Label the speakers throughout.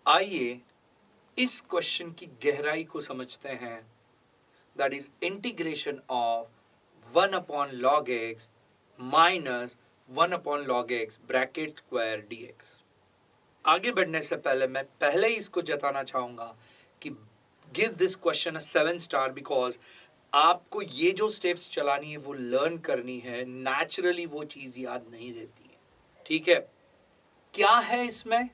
Speaker 1: आइए इस क्वेश्चन की गहराई को समझते हैं। That is integration of 1 upon log x minus 1 upon log x bracket square dx। आगे बढ़ने से पहले मैं पहले ही इसको जताना चाहूंगा कि give this question a 7 star because आपको ये जो स्टेप्स चलानी है वो लर्न करनी है। नेचुरली वो चीज याद नहीं रहती है। ठीक है, क्या है इसमें?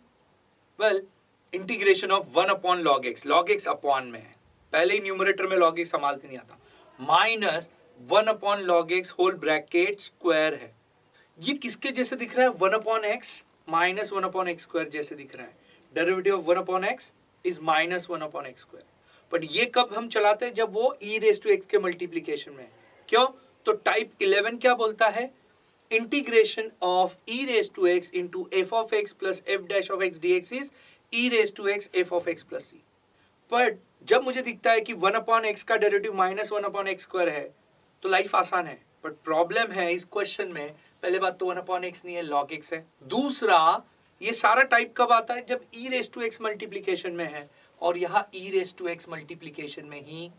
Speaker 1: Well, integration of 1 upon log x upon में है, पहले ही न्यूमरेटर में log x संभालते नहीं आता, minus 1 upon log x whole bracket square है। ये किसके जैसे दिख रहा है? 1 upon x minus 1 upon x square जैसे दिख रहा है। Derivative of 1 upon x is minus 1 upon x square. But ये कब हम चलाते हैं? जब वो e रेज टू x के मल्टीप्लीकेशन में है। क्यों? तो टाइप 11 क्या बोलता है? Integration of e raise to x into f of x plus f dash of x dx is e raise to x f of x plus c। But जब मुझे दिखता है कि 1 अपॉन x का derivative minus 1 upon x square है तो life आसान है। बट प्रॉब्लम है इस क्वेश्चन में, पहले बात तो 1 अपॉन x नहीं है, log x है। दूसरा, ये सारा टाइप कब आता है? जब e raise to x multiplication में है, और यहां e raise to x multiplication में ही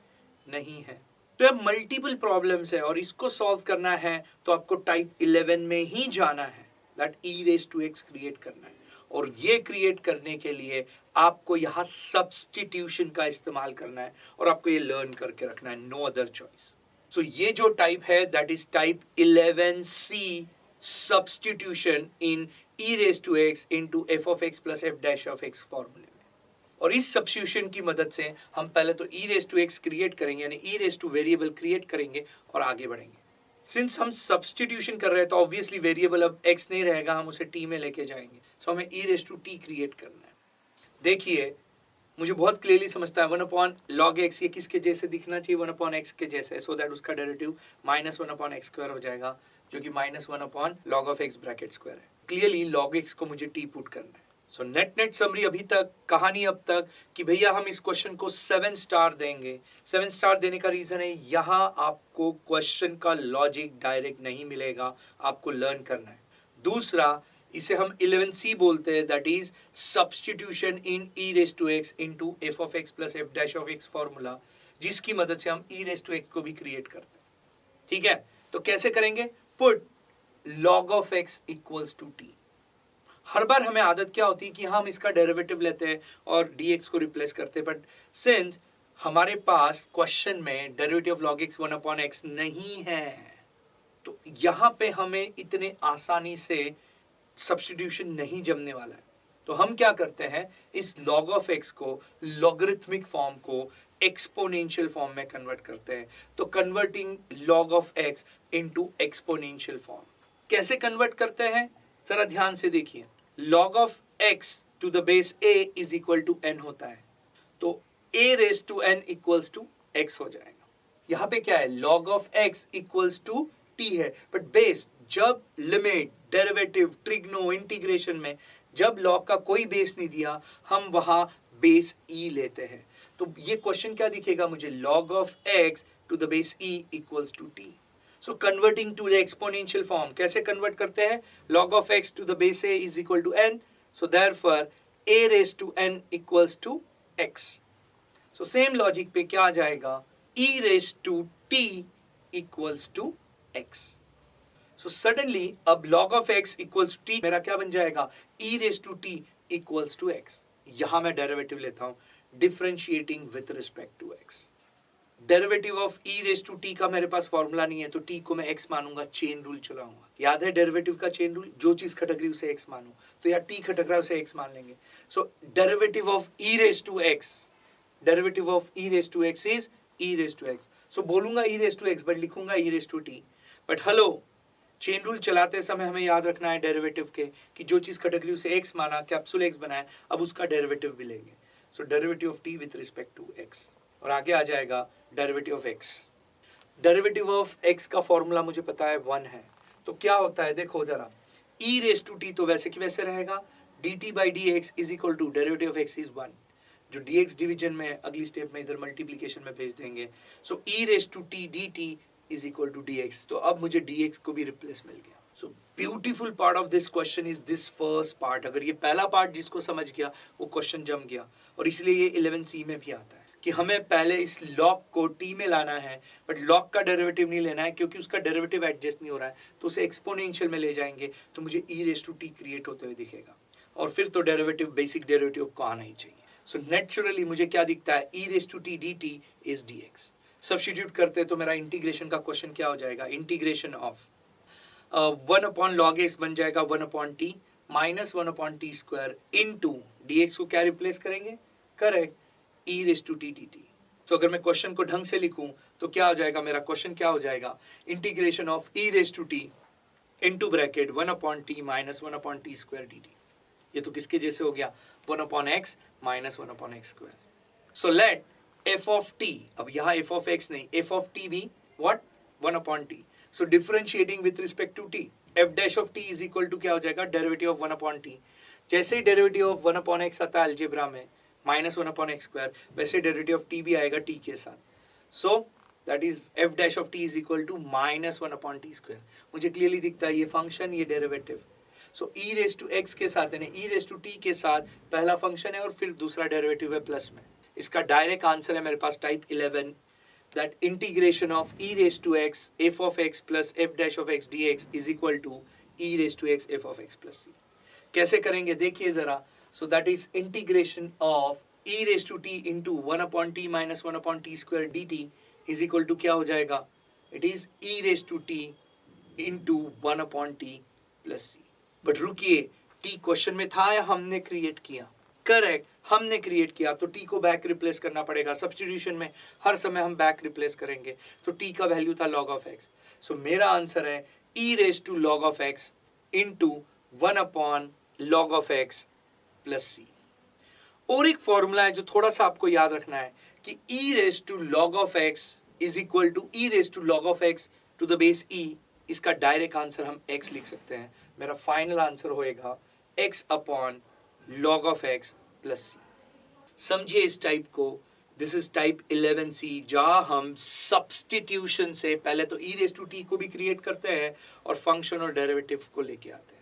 Speaker 1: नहीं है। तो अब मल्टीपल प्रॉब्लम्स है और इसको सॉल्व करना है तो आपको टाइप 11 में ही जाना है। That e raise to x create करना है, और ये क्रिएट करने के लिए आपको यहां सब्स्टिट्यूशन का इस्तेमाल करना है और आपको ये लर्न करके रखना है। No other choice. सो ये जो टाइप है that is type 11c, substitution in e raise to x into f of x plus f dash of x फॉर्मूले में। और इस सब्स्टिट्यूशन की मदद से हम पहले तो e raise to x create करेंगे, यानी e raise to variable create करेंगे और आगे बढ़ेंगे। सिंस हम सब्स्टिट्यूशन कर रहे हैं तो ऑब्वियसली वेरिएबल अब x नहीं रहेगा, हम उसे t में लेके जाएंगे। सो हमें e raise to t create करना है। देखिए, मुझे बहुत क्लियरली समझता है 1 अपॉन log x ये किसके जैसे दिखना चाहिए? 1 अपॉन x के जैसे, सो दैट उसका derivative minus 1 upon x square हो जाएगा, जो कि minus 1 upon log of x bracket square है। क्लियरली log x को मुझे t पुट करना है। सो नेट समरी अभी तक, कहानी अब तक कि भैया हम इस क्वेश्चन को 7 स्टार देंगे। 7 स्टार देने का रीजन है यहां आपको क्वेश्चन का लॉजिक डायरेक्ट नहीं मिलेगा, आपको लर्न करना है। दूसरा, इसे हम 11c बोलते हैं, that is substitution in e raise to x into f of x plus f dash of x formula, जिसकी मदद से हम e रेज टू x को भी क्रिएट करते हैं। ठीक है, तो कैसे करेंगे? Put log of x equals to t। हर बार हमें आदत क्या होती है कि हम इसका डेरिवेटिव लेते हैं और dx को रिप्लेस करते हैं, बट सिंस हमारे पास क्वेश्चन में derivative of log x 1 upon x नहीं है, तो यहां पे हमें इतने आसानी से सब्स्टिट्यूशन नहीं जमने वाला है। तो हम क्या करते हैं, इस log ऑफ x को लॉगरिथमिक फॉर्म को एक्सपोनेंशियल फॉर्म में कन्वर्ट करते हैं। तो converting log of x into exponential form कैसे कन्वर्ट करते हैं, जरा ध्यान से देखिए। log of x to the base a is equal to n होता है, तो a raise to n equals to x हो जाएगा। यहां पे क्या है? log of x equals to t है, बट बेस जब लिमिट, डेरिवेटिव, ट्रिग्नो, इंटीग्रेशन में जब log का कोई बेस नहीं दिया, हम वहां बेस e लेते हैं। तो ये क्वेश्चन क्या दिखेगा मुझे? log of x to the base e equals to t। So converting to the exponential form कैसे कन्वर्ट करते हैं? log of x to the base a is equal to n, so therefore a raise to n equals to x। So same logic पे क्या आ जाएगा? e raise to t equals to x। So suddenly अब log of x equals to t मेरा क्या बन जाएगा? e raise to t equals to x। यहां मैं डेरिवेटिव लेता हूं, differentiating with respect to x। Derivative of e raise to t का मेरे पास फॉर्मूला नहीं है, तो t को मैं x मानूंगा, चेन रूल चलाऊंगा। याद है डेरिवेटिव का चेन रूल? जो चीज खटक रही उसे x मानो, तो यार t खटक रहा है उसे x मान लेंगे। So derivative of e raise to x, derivative of e raise to x is e raise to x। So बोलूंगा e raise to x but लिखूंगा e raise to t। But hello, chain rule चलाते समय हमें याद रखना है derivative के कि जो चीज खटक रही उसे x माना, कैप्सूल x बनाया, अब उसका डेरिवेटिव भी लेंगे। So derivative of t with respect to x, और आगे आ जाएगा derivative of x। Derivative of x का फॉर्मूला मुझे पता है 1 है, तो क्या होता है देखो जरा, e रेज टू t तो वैसे की वैसे रहेगा, dt by dx is equal to derivative of x is 1। जो dx डिवीजन में अगली स्टेप में इधर मल्टीप्लीकेशन में भेज देंगे। So e raise to t dt is equal to dx, तो अब मुझे dx को भी रिप्लेस मिल गया। So beautiful part of this question is this first part. अगर ये पहला पार्ट जिसको समझ गया वो क्वेश्चन जम गया. और इसलिए ये 11C में भी आता है कि हमें पहले इस लॉग को t में लाना है, बट लॉग का डेरिवेटिव नहीं लेना है क्योंकि उसका डेरिवेटिव एडजस्ट नहीं हो रहा है, तो उसे एक्सपोनेंशियल में ले जाएंगे तो मुझे e raise to t create होते हुए दिखेगा. और फिर तो डेरिवेटिव, बेसिक डेरिवेटिव को आना ही चाहिए. सो नेचुरली मुझे क्या दिखता है, e raise to t dt is dx. Substitute करते तो मेरा इंटीग्रेशन का क्वेश्चन क्या हो जाएगा, integration of 1 upon log x बन जाएगा 1 upon t minus 1 upon t square into dx को क्या रिप्लेस करेंगे, correct, e raise to t dt. तो अगर मैं क्वेश्चन को ढंग से लिखूं तो क्या हो जाएगा, मेरा क्वेश्चन क्या हो जाएगा, integration of e raise to t into bracket 1 upon t minus 1 upon t square dt. ये तो किसके जैसे हो गया, 1 upon x minus 1 upon x square. So let f of t, अब यहाँ f ऑफ x नहीं, f ऑफ t भी what, 1 upon t. So differentiating with respect to t, f dash of t is equal to क्या हो जाएगा, derivative of 1 upon t. जैसे ही derivative of 1 upon x आता है अलजेब्रा में माइनस 1 अपॉन x स्क्वायर, वैसे डेरिवेटिव ऑफ t भी आएगा t के साथ. So that is f dash of t is equal to minus 1 upon t square. मुझे क्लियरली दिखता है ये फंक्शन, ये derivative. So e raise to x के साथ यानी e रेज़ टू t के साथ पहला फंक्शन है और फिर दूसरा डेरिवेटिव है प्लस में. इसका डायरेक्ट आंसर है मेरे पास type 11, that integration of e raised to x f of x plus f dash of x dx is equal to e raised to x f of x plus c. कैसे करेंगे देखिए जरा. so that is integration of e raised to t into 1 upon t minus 1 upon t square dt is equal to क्या हो जाएगा, it is e raised to t into 1 upon t plus c. But रुकिए, t question में था या हमने create किया, correct, हमने क्रिएट किया, तो t को बैक रिप्लेस करना पड़ेगा. सब्स्टिट्यूशन में हर समय हम बैक रिप्लेस करेंगे. तो t का वैल्यू था log ऑफ x. सो मेरा आंसर है e raise to log of x into 1 upon log of x plus c. और एक फॉर्मूला है जो थोड़ा सा आपको याद रखना है कि e raise to log of x is equal to e raise to log of x to the base e. इसका डायरेक्ट आंसर हम x लिख सकते हैं. मेरा फाइनल आंसर होएगा x upon log of x plus c. समझिए इस type को. दिस इज टाइप 11C, जहां हम सब्स्टिट्यूशन से पहले तो e रेज़ टू t को भी क्रिएट करते हैं और फंक्शन और डेरिवेटिव को लेके आते हैं.